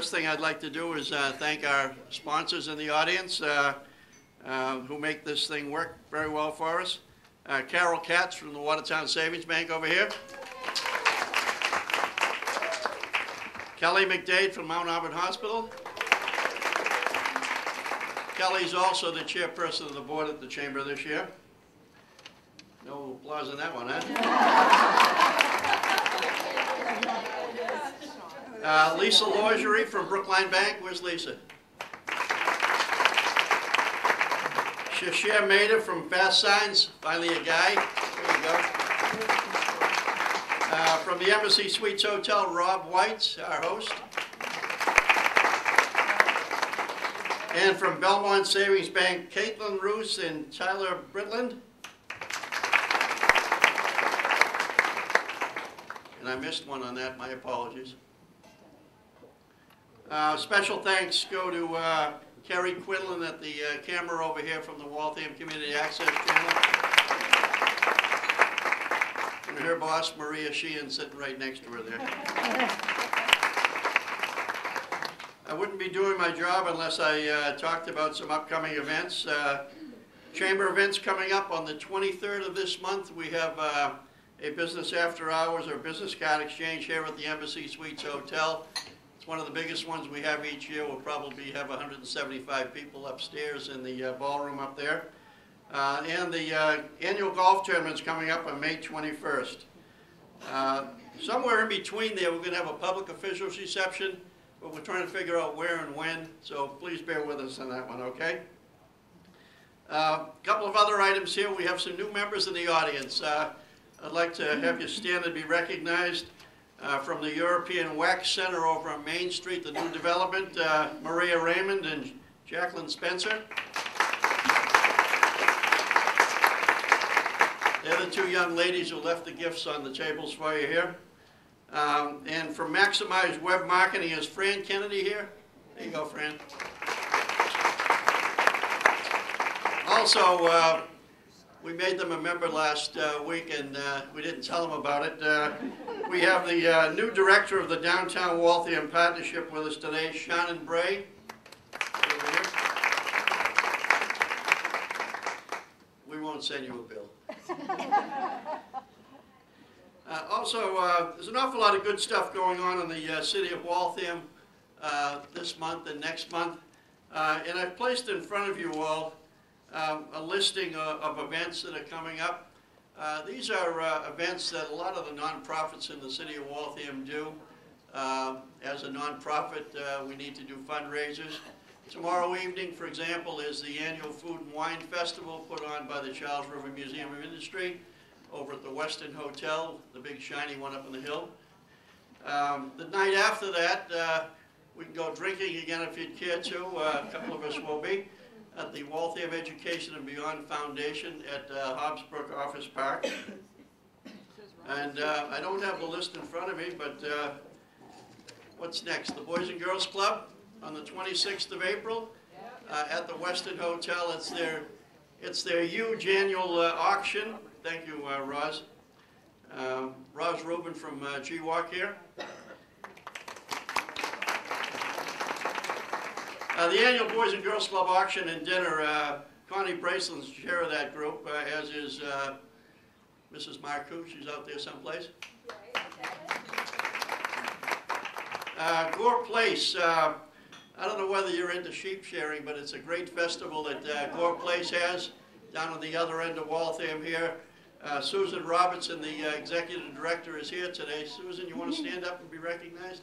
First thing I'd like to do is thank our sponsors in the audience who make this thing work very well for us. Carol Katz from the Watertown Savings Bank over here. Kelly McDade from Mount Auburn Hospital. Kelly's also the chairperson of the board at the Chamber this year. No applause on that one, huh? Lisa Laugerie from Brookline Bank. Where's Lisa? Shashir Maida from Fast Signs. Finally a guy. There you go. From the Embassy Suites Hotel, Rob White's our host. And from Belmont Savings Bank, Caitlin Roos and Tyler Britland. And I missed one on that, my apologies. Special thanks go to Kerry Quinlan at the camera over here from the Waltham Community Access Channel. And her boss, Maria Sheehan, sitting right next to her there. I wouldn't be doing my job unless I talked about some upcoming events. Chamber events coming up on the 23rd of this month. We have a business after hours or business card exchange here at the Embassy Suites Hotel. It's one of the biggest ones we have each year. We'll probably have 175 people upstairs in the ballroom up there. And the annual golf tournament's coming up on May 21st. Somewhere in between there, we're going to have a public officials reception, but we're trying to figure out where and when, so please bear with us on that one, okay? A couple of other items here. We have some new members in the audience. I'd like to have you stand and be recognized. From the European Wax Center over on Main Street, the new development, Maria Raymond and Jacqueline Spencer. They're the two young ladies who left the gifts on the tables for you here. And from Maximize Web Marketing is Fran Kennedy here. There you go, Fran. Also, we made them a member last week, and we didn't tell them about it. We have the new director of the Downtown Waltham Partnership with us today, Shannon Bray. Over here. We won't send you a bill. Also, there's an awful lot of good stuff going on in the city of Waltham this month and next month. And I've placed in front of you all a listing of events that are coming up. These are events that a lot of the nonprofits in the city of Waltham do. As a nonprofit, we need to do fundraisers. Tomorrow evening, for example, is the annual Food and Wine Festival put on by the Charles River Museum of Industry over at the Westin Hotel, the big shiny one up on the hill. The night after that, we can go drinking again if you'd care to. A couple of us will be at the Waltham Education and Beyond Foundation at Hobbsbrook Office Park. And I don't have the list in front of me, but what's next? The Boys and Girls Club on the 26th of April at the Westin Hotel. It's their huge annual auction. Thank you, Roz. Roz Rubin from GWalk here. The annual Boys and Girls Club auction and dinner, Connie Braceland's chair of that group, as is Mrs. Marcoux. She's out there someplace. Gore Place. I don't know whether you're into sheep shearing, but it's a great festival that Gore Place has down on the other end of Waltham here. Susan Robertson, the executive director, is here today. Susan, you want to stand up and be recognized?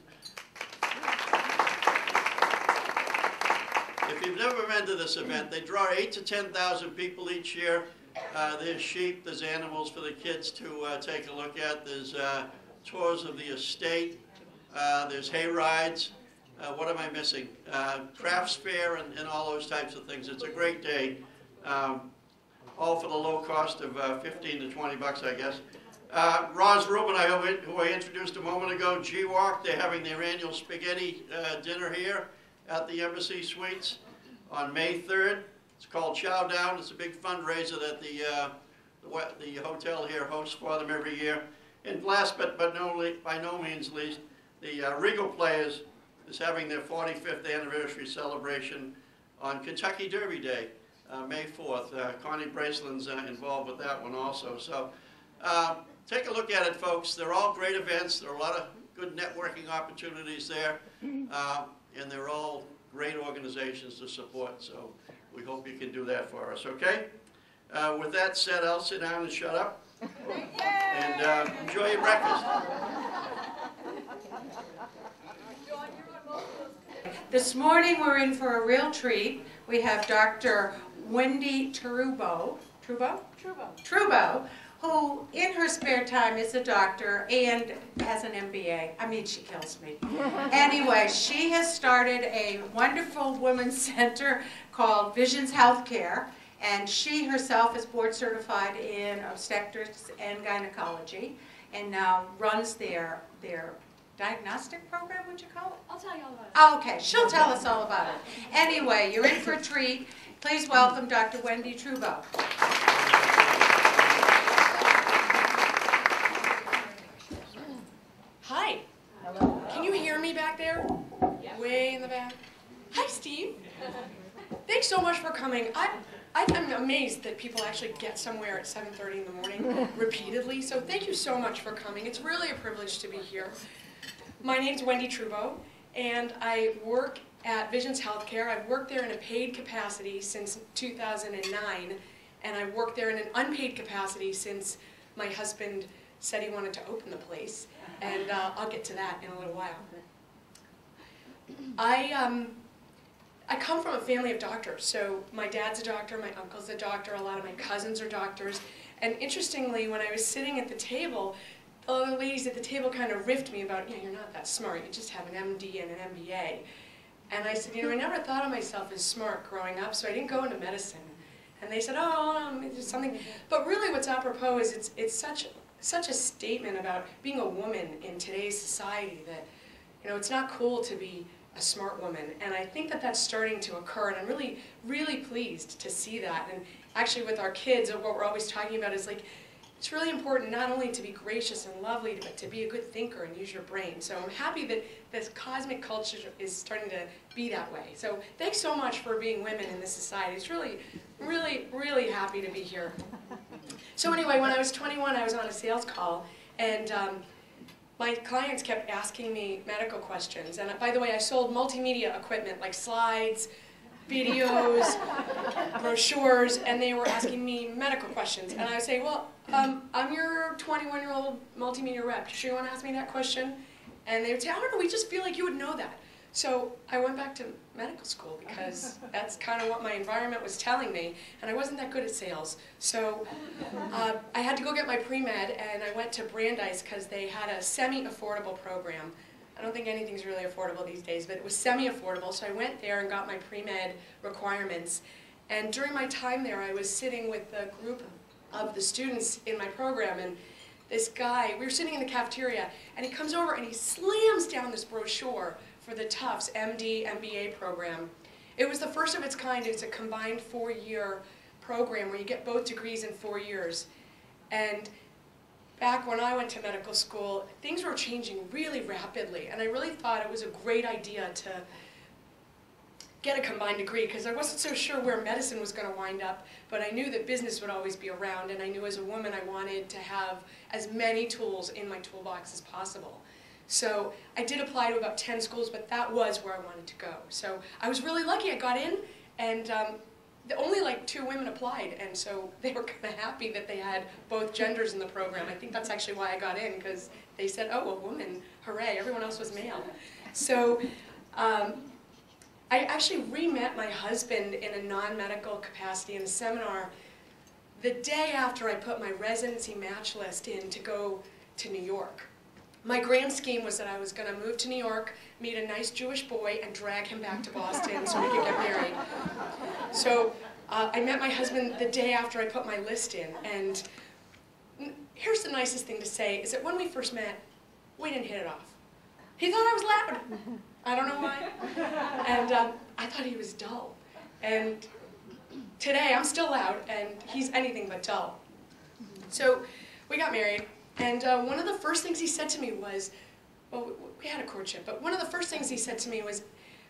If you've never been to this event, they draw 8,000 to 10,000 people each year. There's sheep, there's animals for the kids to take a look at. There's tours of the estate. There's hay rides. What am I missing? Crafts fair and all those types of things. It's a great day. All for the low cost of 15 to 20 bucks, I guess. Roz Rubin, who I introduced a moment ago, GWalk, they're having their annual spaghetti dinner here at the Embassy Suites on May 3rd. It's called Chow Down. It's a big fundraiser that the hotel here hosts for them every year. And last but by no means least, the Regal Players is having their 45th anniversary celebration on Kentucky Derby Day, May 4th. Connie Braceland's involved with that one also. So take a look at it, folks. They're all great events. There are a lot of good networking opportunities there, and they're all great organizations to support. So we hope you can do that for us, okay? With that said, I'll sit down and shut up. And enjoy your breakfast. This morning we're in for a real treat. We have Dr. Wendie Trubow, who in her spare time is a doctor and has an MBA. I mean, she kills me. Anyway, she has started a wonderful women's center called VisionsHealthCare, and she herself is board certified in obstetrics and gynecology, and now runs their diagnostic program, would you call it? I'll tell you all about it. Oh, okay, she'll tell us all about it. Anyway, you're in for a treat. Please welcome Dr. Wendie Trubow. Hi. Hello. Can you hear me back there? Yeah. Way in the back. Hi, Steve. Thanks so much for coming. I'm amazed that people actually get somewhere at 7:30 in the morning repeatedly, so thank you so much for coming. It's really a privilege to be here. My name's Wendie Trubow, and I work at VisionsHealthCare. I've worked there in a paid capacity since 2009, and I worked there in an unpaid capacity since my husband said he wanted to open the place, and I'll get to that in a little while. I come from a family of doctors, so my dad's a doctor, my uncle's a doctor, a lot of my cousins are doctors, and interestingly, when I was sitting at the table, the other ladies at the table kind of riffed me about, you're not that smart, you just have an MD and an MBA. And I said, I never thought of myself as smart growing up, so I didn't go into medicine. And they said, it's just something, but really what's apropos is it's such a statement about being a woman in today's society that, it's not cool to be a smart woman, and I think that that's starting to occur, and I'm really, really pleased to see that. And actually with our kids, what we're always talking about is it's really important not only to be gracious and lovely, but to be a good thinker and use your brain. So I'm happy that this cosmic culture is starting to be that way. So thanks so much for being women in this society. It's really, really, really happy to be here. So anyway, when I was 21, I was on a sales call, and my clients kept asking me medical questions. And by the way, I sold multimedia equipment like slides, videos, brochures, and they were asking me medical questions. And I would say, well, I'm your 21-year-old multimedia rep. You sure you want to ask me that question? And they would say, I don't know, we just feel like you would know that. So I went back to medical school because that's kind of what my environment was telling me, and I wasn't that good at sales. So I had to go get my pre-med, and I went to Brandeis because they had a semi-affordable program. I don't think anything's really affordable these days, but it was semi-affordable, so I went there and got my pre-med requirements. And during my time there, I was sitting with a group of the students in my program, and this guy, we were sitting in the cafeteria, and he comes over and he slams down this brochure for the Tufts MD MBA program. It was the first of its kind. It's a combined 4-year program where you get both degrees in 4 years. And back when I went to medical school, things were changing really rapidly, and I really thought it was a great idea to get a combined degree because I wasn't so sure where medicine was going to wind up, but I knew that business would always be around, and I knew as a woman I wanted to have as many tools in my toolbox as possible. So I did apply to about 10 schools, but that was where I wanted to go. So I was really lucky. I got in, and only like 2 women applied, and so they were kind of happy that they had both genders in the program. I think that's actually why I got in, because they said, oh, a woman, hooray, everyone else was male. So I actually re-met my husband in a non-medical capacity in a seminar the day after I put my residency match list in to go to New York. My grand scheme was that I was going to move to New York, meet a nice Jewish boy, and drag him back to Boston so we could get married. So I met my husband the day after I put my list in, and here's the nicest thing to say, is that when we first met, we didn't hit it off. He thought I was loud. I don't know why. And I thought he was dull. And today I'm still loud, and he's anything but dull. So we got married. And one of the first things he said to me was, well, we had a courtship, but one of the first things he said to me was,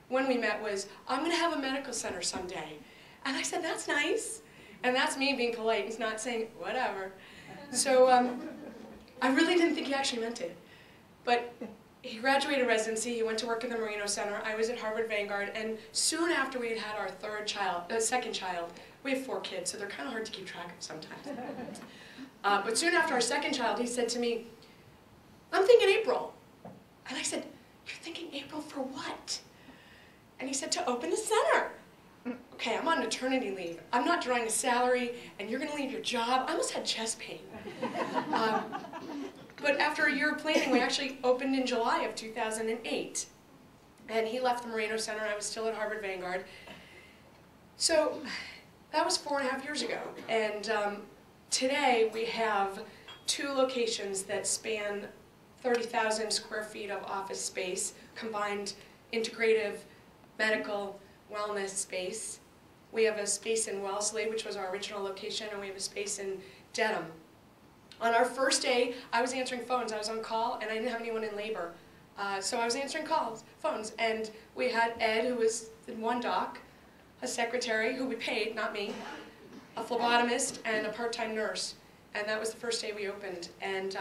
when we met, was, I'm going to have a medical center someday. And I said, that's nice. And that's me being polite and not saying, whatever. So I really didn't think he actually meant it. But he graduated residency, he went to work in the Merino Center, I was at Harvard Vanguard, and soon after we had had our second child, we have 4 kids, so they're kind of hard to keep track of sometimes. But soon after our second child, he said to me, I'm thinking April. And I said, you're thinking April for what? And he said, to open a center. Okay, I'm on maternity leave. I'm not drawing a salary, and you're going to leave your job. I almost had chest pain. But after a year of planning, we actually opened in July of 2008. And he left the Merino Center, and I was still at Harvard Vanguard. So that was 4.5 years ago. And today we have 2 locations that span 30,000 square feet of office space, combined integrative medical wellness space. We have a space in Wellesley, which was our original location, and we have a space in Dedham. On our first day, I was answering phones. I was on call, and I didn't have anyone in labor. So I was answering phones, and we had Ed, who was in 1 doc, a secretary, who we paid, not me, a phlebotomist, and a part-time nurse. And that was the first day we opened. And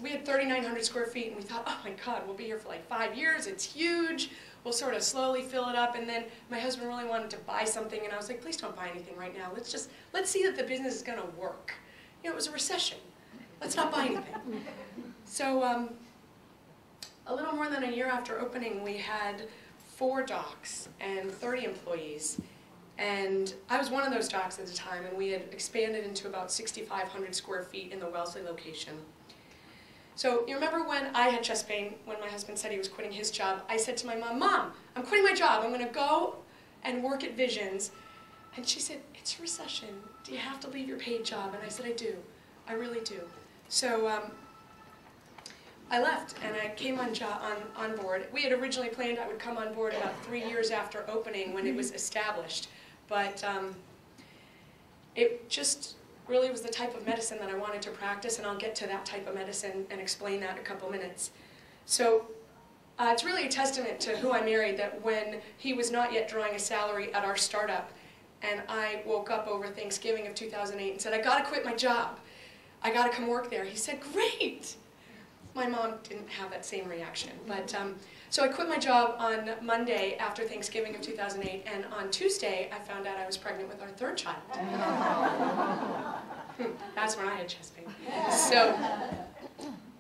we had 3,900 square feet, and we thought, oh my God, we'll be here for like 5 years. It's huge. We'll sort of slowly fill it up. And then my husband really wanted to buy something, and I was like, please don't buy anything right now. Let's see that the business is going to work. You know, it was a recession. Let's not buy anything. So a little more than a year after opening, we had 4 docs and 30 employees. And I was one of those docs at the time, and we had expanded into about 6,500 square feet in the Wellesley location. So you remember when I had chest pain, when my husband said he was quitting his job, I said to my mom, Mom, I'm quitting my job. I'm going to go and work at Visions. And she said, it's a recession. Do you have to leave your paid job? And I said, I do. I really do. So I left, and I came on board. We had originally planned I would come on board about 3 years after opening when it was established. But it just really was the type of medicine that I wanted to practice, and I'll get to that type of medicine and explain that in a couple minutes. So it's really a testament to who I married that when he was not yet drawing a salary at our startup, and I woke up over Thanksgiving of 2008 and said, I gotta quit my job. I gotta come work there. He said, great. My mom didn't have that same reaction. But so I quit my job on Monday after Thanksgiving of 2008, and on Tuesday I found out I was pregnant with our 3rd child. That's when I had chest pain. So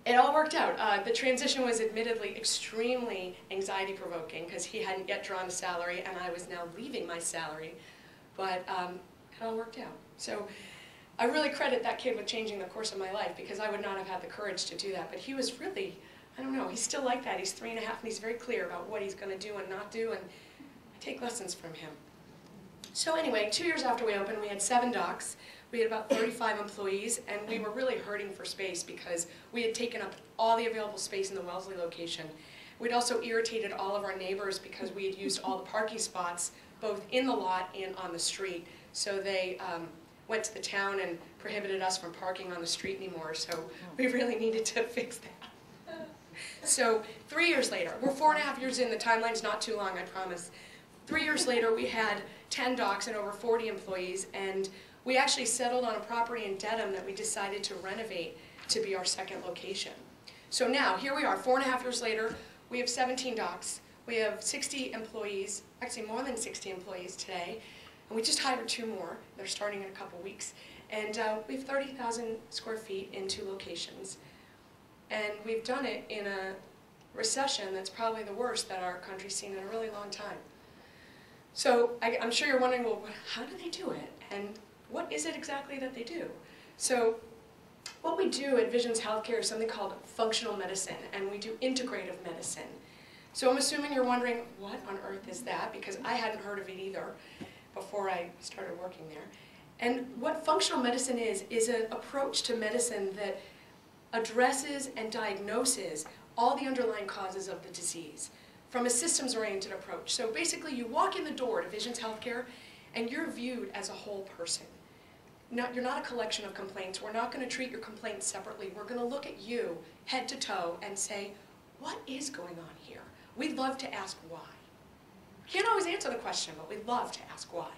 it all worked out. The transition was admittedly extremely anxiety-provoking because he hadn't yet drawn a salary, and I was now leaving my salary. But it all worked out. So I really credit that kid with changing the course of my life, because I would not have had the courage to do that. But he was really, I don't know, he's still like that. He's 3.5, and he's very clear about what he's going to do and not do, and I take lessons from him. So anyway, 2 years after we opened, we had 7 docs. We had about 35 employees, and we were really hurting for space because we had taken up all the available space in the Wellesley location. We'd also irritated all of our neighbors because we had used all the parking spots both in the lot and on the street. So they went to the town and prohibited us from parking on the street anymore, so we really needed to fix that. So 3 years later, we're 4.5 years in, the timeline's not too long, I promise. 3 years later, we had 10 docs and over 40 employees, and we actually settled on a property in Dedham that we decided to renovate to be our 2nd location. So now, here we are, 4.5 years later, we have 17 docs, we have 60 employees, actually more than 60 employees today, and we just hired 2 more. They're starting in a couple weeks. And we have 30,000 square feet in 2 locations. And we've done it in a recession that's probably the worst that our country's seen in a really long time. So I'm sure you're wondering, well, how do they do it? And what is it exactly that they do? So what we do at VisionsHealthCare is something called functional medicine, and we do integrative medicine. So I'm assuming you're wondering, what on earth is that? Because I hadn't heard of it either before I started working there. And what functional medicine is an approach to medicine that addresses and diagnoses all the underlying causes of the disease from a systems-oriented approach. So basically, you walk in the door to VisionsHealthCare, and you're viewed as a whole person. you're not a collection of complaints. We're not going to treat your complaints separately. We're going to look at you head to toe and say, what is going on here? We'd love to ask why. We can't always answer the question, but we'd love to ask why.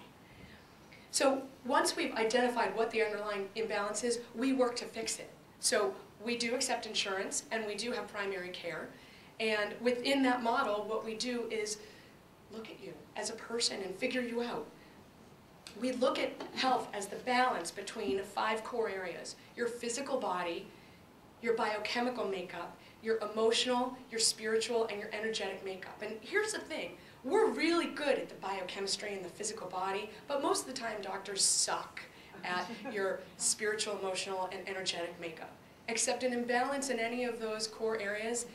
So once we've identified what the underlying imbalance is, we work to fix it. So we do accept insurance, and we do have primary care. And within that model, what we do is look at you as a person and figure you out. We look at health as the balance between 5 core areas: your physical body, your biochemical makeup, your emotional, your spiritual, and your energetic makeup. And here's the thing, we're really good at the biochemistry and the physical body, but most of the time doctors suck at your spiritual, emotional, and energetic makeup. Except an imbalance in any of those core areas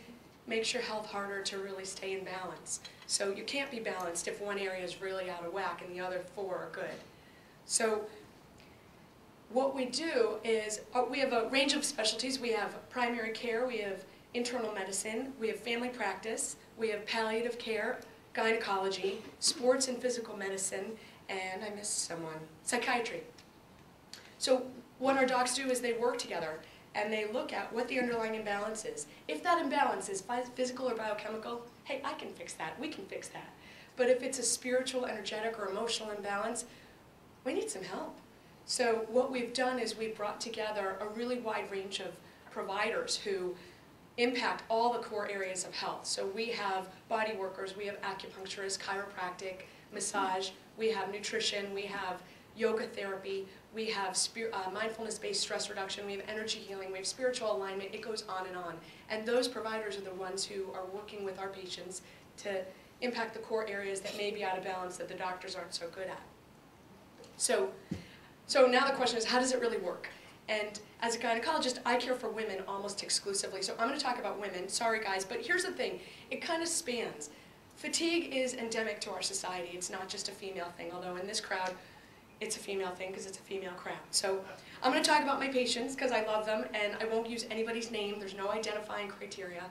makes your health harder to really stay in balance. So you can't be balanced if one area is really out of whack and the other 4 are good. So what we do is, we have a range of specialties. We have primary care, we have internal medicine, we have family practice, we have palliative care, gynecology, sports and physical medicine, and I missed someone, psychiatry. So what our docs do is they work together and they look at what the underlying imbalance is. If that imbalance is physical or biochemical, hey, I can fix that, we can fix that. But if it's a spiritual, energetic, or emotional imbalance, we need some help. So what we've done is we've brought together a really wide range of providers who impact all the core areas of health. So we have body workers, we have acupuncturists, chiropractic, massage, we have nutrition, we have yoga therapy, we have mindfulness-based stress reduction, we have energy healing, we have spiritual alignment, it goes on and on. And those providers are the ones who are working with our patients to impact the core areas that may be out of balance that the doctors aren't so good at. So now the question is, how does it really work? And as a gynecologist, I care for women almost exclusively. So I'm going to talk about women. Sorry, guys, but here's the thing. It kind of spans. Fatigue is endemic to our society. It's not just a female thing, although in this crowd, it's a female thing because it's a female crowd. So I'm going to talk about my patients because I love them, and I won't use anybody's name. There's no identifying criteria.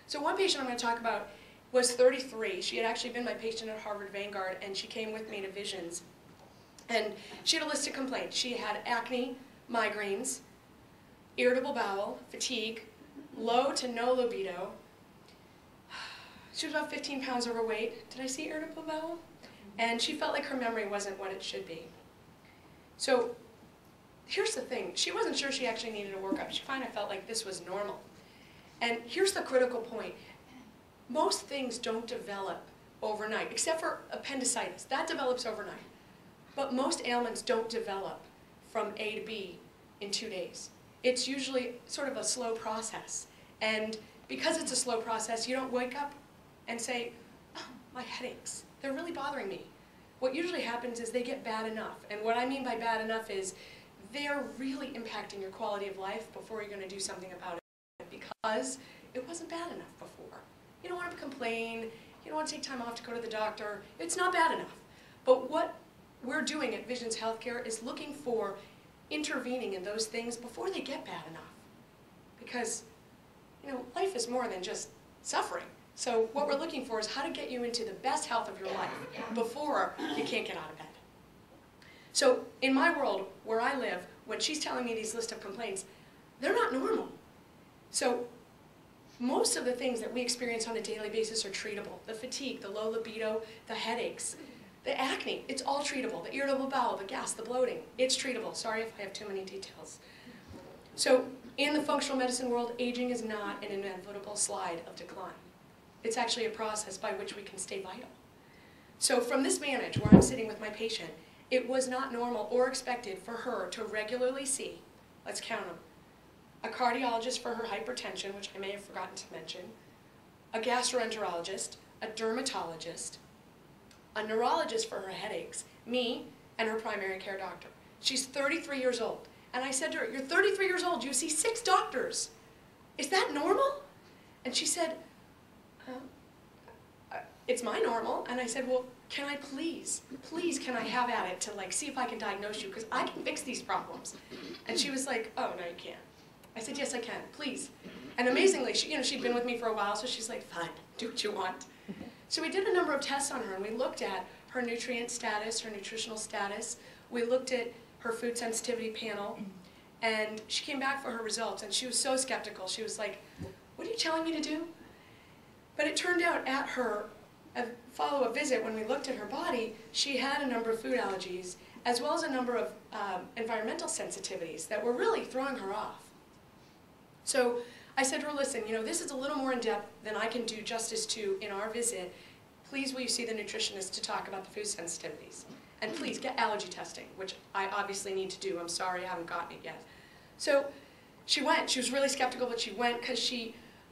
So one patient I'm going to talk about was 33. She had actually been my patient at Harvard Vanguard, and she came with me to Visions. And she had a list of complaints. She had acne, migraines, irritable bowel, fatigue, low to no libido. She was about 15 pounds overweight. Did I see irritable bowel? And she felt like her memory wasn't what it should be. So here's the thing. She wasn't sure she actually needed a workup. She kind of felt like this was normal. And here's the critical point. Most things don't develop overnight, except for appendicitis. That develops overnight. But most ailments don't develop from A to B in 2 days. It's usually sort of a slow process. And because it's a slow process, you don't wake up and say, oh, my headaches, they're really bothering me. What usually happens is they get bad enough. And what I mean by bad enough is they're really impacting your quality of life before you're going to do something about it, because it wasn't bad enough before. You don't want to complain. You don't want to take time off to go to the doctor. It's not bad enough. But what we're doing at Visions Healthcare is looking for intervening in those things before they get bad enough. Because, you know, life is more than just suffering. So what we're looking for is how to get you into the best health of your life before you can't get out of bed. So in my world, where I live, when she's telling me these list of complaints, they're not normal. So most of the things that we experience on a daily basis are treatable. The fatigue, the low libido, the headaches, the acne, it's all treatable. The irritable bowel, the gas, the bloating, it's treatable. Sorry if I have too many details. So in the functional medicine world, aging is not an inevitable slide of decline. It's actually a process by which we can stay vital. So from this vantage, where I'm sitting with my patient, it was not normal or expected for her to regularly see, let's count them, a cardiologist for her hypertension, which I may have forgotten to mention, a gastroenterologist, a dermatologist, a neurologist for her headaches, me, and her primary care doctor. She's 33 years old. And I said to her, you're 33 years old, you see 6 doctors. Is that normal? And she said, it's my normal. And I said, well, can I please can I have at it to like see if I can diagnose you, because I can fix these problems. And she was like, oh, no, you can't. I said, yes, I can, please. And amazingly, she'd been with me for a while, so she's like, fine, do what you want. So we did a number of tests on her, and we looked at her nutrient status, her nutritional status. We looked at her food sensitivity panel, and she came back for her results, and she was so skeptical. She was like, "What are you telling me to do?" But it turned out at her follow-up visit, when we looked at her body, she had a number of food allergies, as well as a number of environmental sensitivities that were really throwing her off. So I said to her, "Listen, you know, this is a little more in-depth than I can do justice to in our visit. Please will you see the nutritionist to talk about the food sensitivities? And please get allergy testing," which I obviously need to do. I'm sorry I haven't gotten it yet. So she went. She was really skeptical, but she went because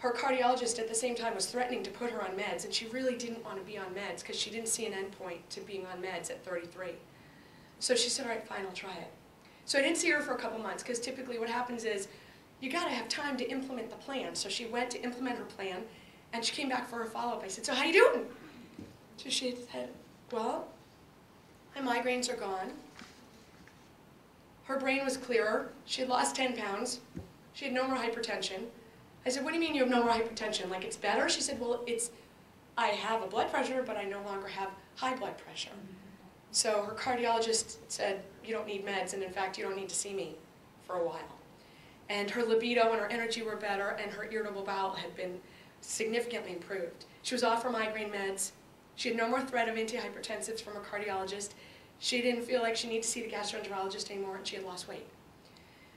her cardiologist at the same time was threatening to put her on meds, and she really didn't want to be on meds because she didn't see an end point to being on meds at 33. So she said, "All right, fine, I'll try it." So I didn't see her for a couple months because typically what happens is you got to have time to implement the plan. So she went to implement her plan, and she came back for her follow-up. I said, "So how you doing?" So she said, "Well, my migraines are gone." Her brain was clearer. She had lost 10 pounds. She had no more hypertension. I said, "What do you mean you have no more hypertension? Like it's better?" She said, "Well, I have a blood pressure, but I no longer have high blood pressure." So her cardiologist said, "You don't need meds, and in fact, you don't need to see me for a while." And her libido and her energy were better, and her irritable bowel had been significantly improved. She was off her migraine meds. She had no more threat of antihypertensives from her cardiologist. She didn't feel like she needed to see the gastroenterologist anymore, and she had lost weight.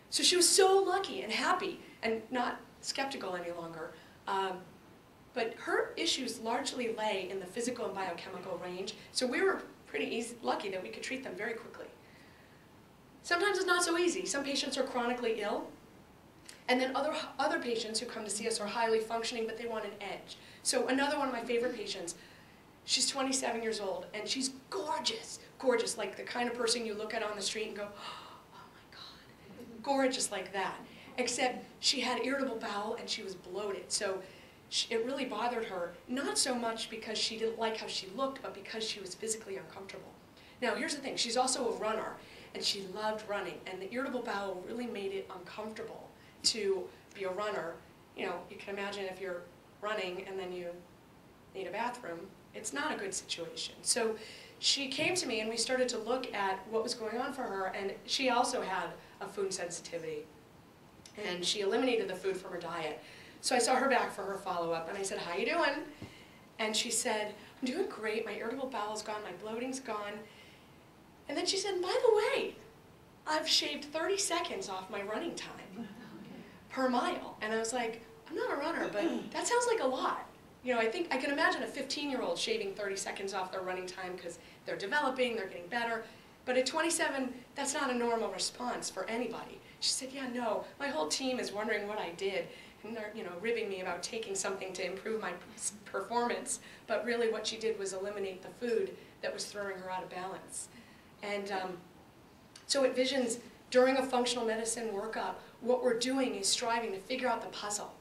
So she was so lucky and happy and not skeptical any longer. But her issues largely lay in the physical and biochemical range, so we were pretty lucky that we could treat them very quickly. Sometimes it's not so easy. Some patients are chronically ill, and then other patients who come to see us are highly functioning, but they want an edge. So another one of my favorite patients, she's 27 years old, and she's gorgeous. Gorgeous, like the kind of person you look at on the street and go, "Oh my God," gorgeous like that. Except she had irritable bowel and she was bloated, so it really bothered her, not so much because she didn't like how she looked, but because she was physically uncomfortable. Now here's the thing, she's also a runner, and she loved running, and the irritable bowel really made it uncomfortable to be a runner. You know, you can imagine if you're running and then you need a bathroom, it's not a good situation. So she came to me and we started to look at what was going on for her, and she also had a food sensitivity, and she eliminated the food from her diet. So I saw her back for her follow-up, and I said, "How you doing?" And she said, "I'm doing great, my irritable bowel's gone, my bloating's gone." And then she said, "By the way, I've shaved 30 seconds off my running time per mile." And I was like, "I'm not a runner, but that sounds like a lot." You know, I think I can imagine a 15-year-old shaving 30 seconds off their running time because they're developing, they're getting better. But at 27, that's not a normal response for anybody. She said, "Yeah, no, my whole team is wondering what I did. And they're, you know, ribbing me about taking something to improve my performance. But really what she did was eliminate the food that was throwing her out of balance." And so at Visions, during a functional medicine workup, what we're doing is striving to figure out the puzzle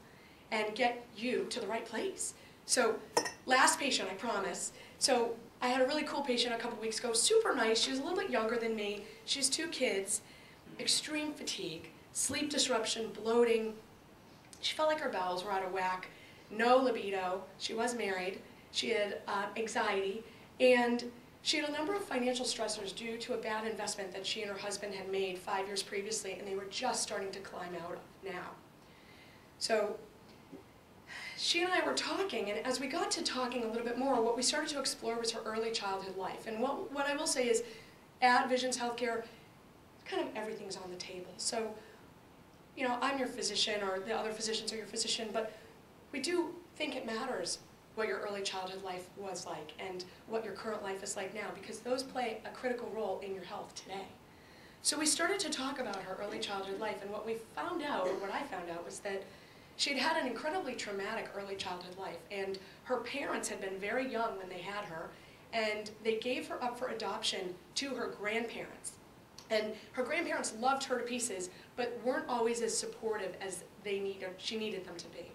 and get you to the right place. So last patient, I promise. So I had a really cool patient a couple weeks ago, super nice. She was a little bit younger than me. She has 2 kids, extreme fatigue, sleep disruption, bloating. She felt like her bowels were out of whack, no libido. She was married. She had anxiety, and she had a number of financial stressors due to a bad investment that she and her husband had made 5 years previously, and they were just starting to climb out of now. So she and I were talking, and as we got to talking a little bit more, what we started to explore was her early childhood life. And what I will say is, at Visions Healthcare, kind of everything's on the table. So, you know, I'm your physician, or the other physicians are your physician, but we do think it matters what your early childhood life was like and what your current life is like now, because those play a critical role in your health today. So we started to talk about her early childhood life, and what we found out, or what I found out, was that she'd had an incredibly traumatic early childhood life, and her parents had been very young when they had her, and they gave her up for adoption to her grandparents. And her grandparents loved her to pieces, but weren't always as supportive as she needed them to be.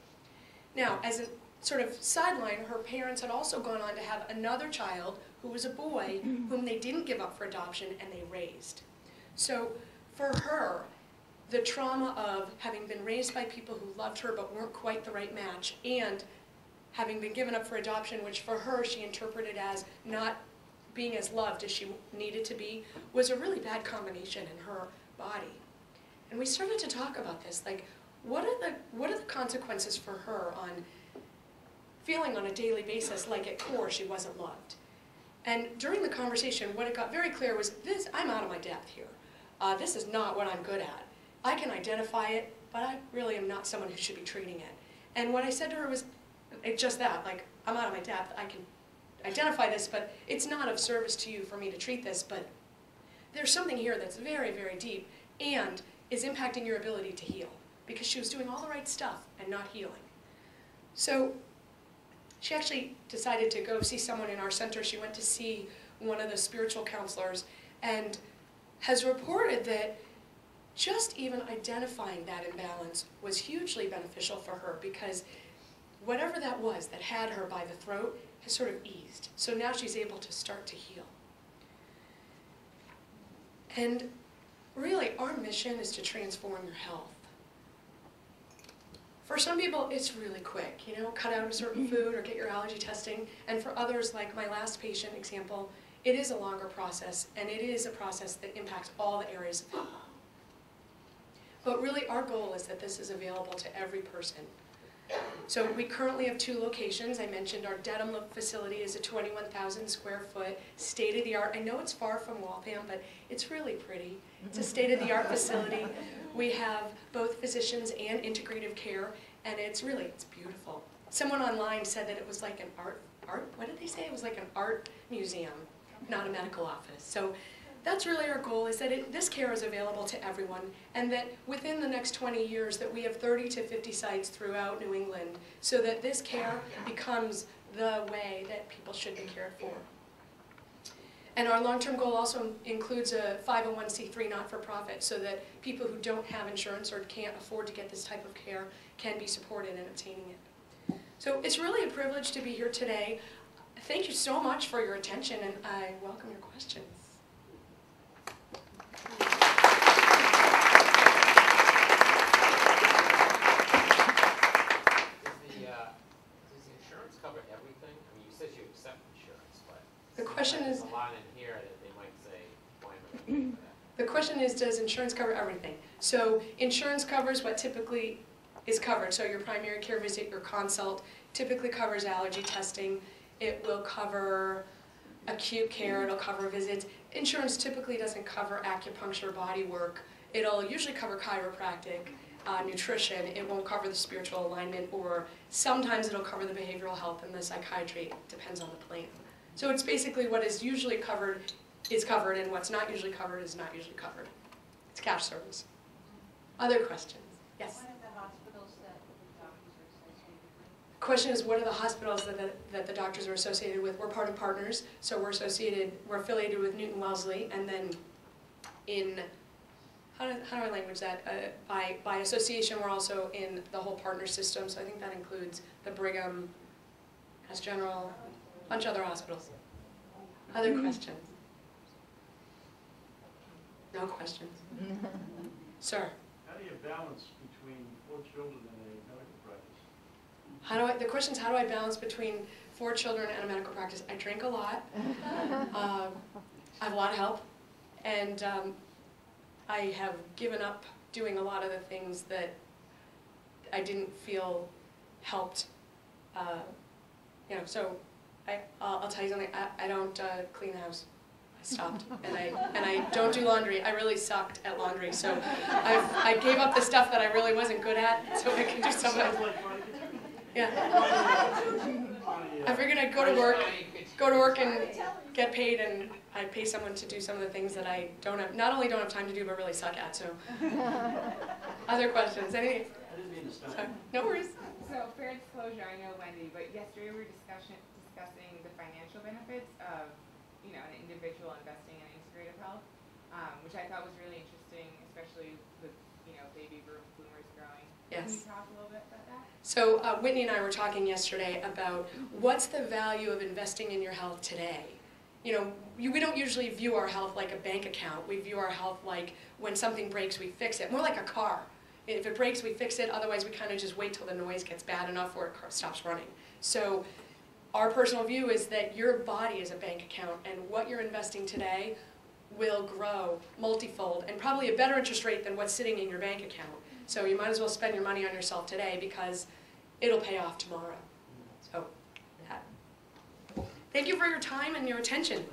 Now, as a sort of sideline, her parents had also gone on to have another child who was a boy whom they didn't give up for adoption and they raised. So for her, the trauma of having been raised by people who loved her but weren't quite the right match, and having been given up for adoption, which for her she interpreted as not being as loved as she needed to be was a really bad combination in her body. And we started to talk about this, like, what are the consequences for her on feeling on a daily basis like at core she wasn't loved? And during the conversation, what it got very clear was this: I'm out of my depth here. This is not what I'm good at. I can identify it, but I really am not someone who should be treating it. And what I said to her was just that, like, I'm out of my depth. I can identify this, but it's not of service to you for me to treat this, but there's something here that's very, very deep and is impacting your ability to heal, because she was doing all the right stuff and not healing. So she actually decided to go see someone in our center. She went to see one of the spiritual counselors and has reported that just even identifying that imbalance was hugely beneficial for her, because whatever that was that had her by the throat has sort of eased. So now she's able to start to heal. And really, our mission is to transform your health. For some people, it's really quick, you know, cut out a certain food or get your allergy testing. And for others, like my last patient example, it is a longer process, and it is a process that impacts all the areas of health. But really, our goal is that this is available to every person. So we currently have 2 locations. I mentioned our Dedham facility is a 21,000 square foot, state-of-the-art. I know it's far from Waltham, but it's really pretty. It's a state-of-the-art facility. We have both physicians and integrative care, and it's beautiful. Someone online said that it was like an what did they say? It was like an art museum, not a medical office. So that's really our goal, is that this care is available to everyone, and that within the next 20 years that we have 30 to 50 sites throughout New England, so that this care becomes the way that people should be cared for. And our long-term goal also includes a 501c3 not-for-profit, so that people who don't have insurance or can't afford to get this type of care can be supported in obtaining it. So it's really a privilege to be here today. Thank you so much for your attention, and I welcome your questions. The question is, a lot in here that they might say, why am I paying for that? the question is, does insurance cover everything? So insurance covers what typically is covered. So your primary care visit, your consult, typically covers allergy testing. It will cover acute care, it'll cover visits. Insurance typically doesn't cover acupuncture, body work. It'll usually cover chiropractic, nutrition. It won't cover the spiritual alignment, or sometimes it'll cover the behavioral health and the psychiatry. It depends on the plan. So it's basically what is usually covered is covered, and what's not usually covered is not usually covered. It's cash service. Other questions? Yes? What are the hospitals that the doctors are associated with? The question is, what are the hospitals that the doctors are associated with? We're part of partners, so we're affiliated with Newton Wellesley, and then in, how do I language that? By association, we're also in the whole partner system, so I think that includes the Brigham, Mass General, a bunch of other hospitals. Other questions? No questions? Sir? How do you balance between 4 children and a medical practice? The question is, how do I balance between 4 children and a medical practice? I drink a lot. I have a lot of help. And I have given up doing a lot of the things that I didn't feel helped. So I'll tell you something. I don't clean the house. I stopped, and I don't do laundry. I really sucked at laundry, so I gave up the stuff that I really wasn't good at, so I can do some of it. Yeah. I figured I'd go to work and get paid, and I'd pay someone to do some of the things that I not only don't have time to do, but really suck at. So, other questions? Anything? Sorry. No worries. So, fair disclosure, I know Wendy, but yesterday we were discussing the financial benefits of, an individual investing in integrative health, which I thought was really interesting, especially with, baby boomers growing. Yes. Can you talk a little bit about that? So Whitney and I were talking yesterday about what's the value of investing in your health today. We don't usually view our health like a bank account. We view our health like when something breaks, we fix it. More like a car. If it breaks, we fix it. Otherwise, we kind of just wait till the noise gets bad enough where it stops running. So our personal view is that your body is a bank account, and what you're investing today will grow multifold and probably a better interest rate than what's sitting in your bank account. So you might as well spend your money on yourself today because it'll pay off tomorrow. So, thank you for your time and your attention.